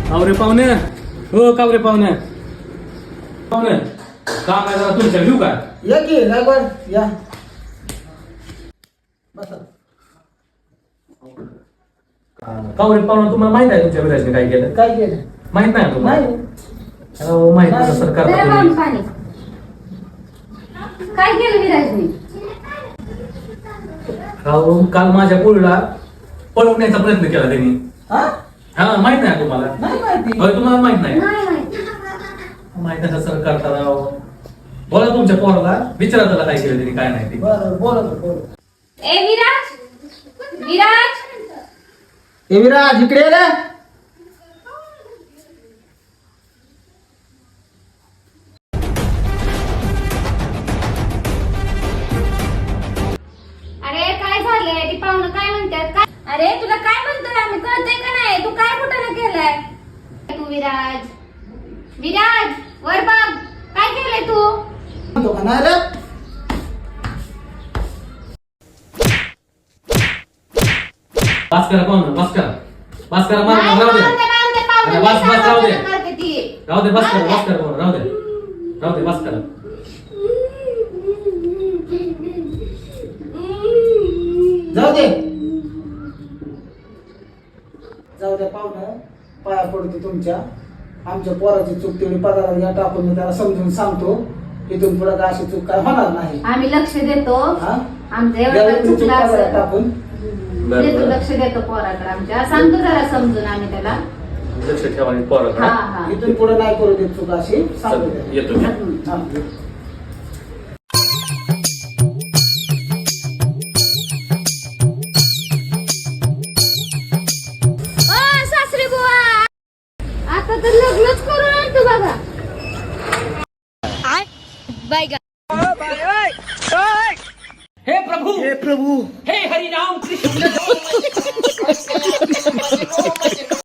कावरे पाहुणे हो कावरे पाहुणे पाहुणे काम आहे जरा तुमच्या घेऊ का या की लागवड या बसा. कावरे पाहुणे तुम्हाला माहित आहे तुमच्या विराजने काय केलं काय केलं माहित नाही तुम्हाला नाही हो, माहित नाही सरकार जरा लांब पाणी. काय केलं विराजने? काल माझ्या पोरीला पळवण्याचा प्रयत्न केला त्यांनी हा हा माहित नाही तुम्हाला नाही माहिती होय तुम्हाला माहित नाही नाही माहिती. माहित आहे सर करता बोला तुमच्या पोराला विचारा त्याला काय केलं त्यांनी काय नाही ते बरं बोला बोला. ए विराज विराज ए विराज इकडे ये रे. अरे काय झालंय ती पाहुणं काय म्हणतात काय अरे तुला काय म्हणतोय आम्ही कळतंय का नाही तू काय कुठं केलंय तू विराज विराज वर बघ काय केलंय तू म्हणतो का नाही रे पास करा पाहुणं पास करा मार नाही, राहू दे राहू दे, पाहुणं, अरे, बस, मी बस, राहू दे. सांगतो करते ती. राहू दे बस करा राहू बस दे. करा पाहुणं राहू दे बस करा जाऊ दे जाऊ दे पाहुणं पाया पडतो तुमच्या आमच्या पोराची चूक तेवढी पदाला घ्या टाकून मी त्याला समजून सांगतो इथून पुढे काय अशी चूक काय होणार नाही आम्ही लक्ष देतो हा? आमचं ज्यावेळी एवढं तुम्ही चूक चुकलं पदाला असं टाकून बरं, देतो बरं. लक्ष देतो पोराकडे आमच्या सांगतो जरा समजून आम्ही त्याला लक्ष ठेवा आणि पोराकडे हा हा इथून पुढे नाही करू देत चूक अशी सांगतो त्याला. येतो मी. हा. ओ सासरे बुवा आता तर लग्नच करून आणतो बघा हे प्रभु हे हरि राम कृष्ण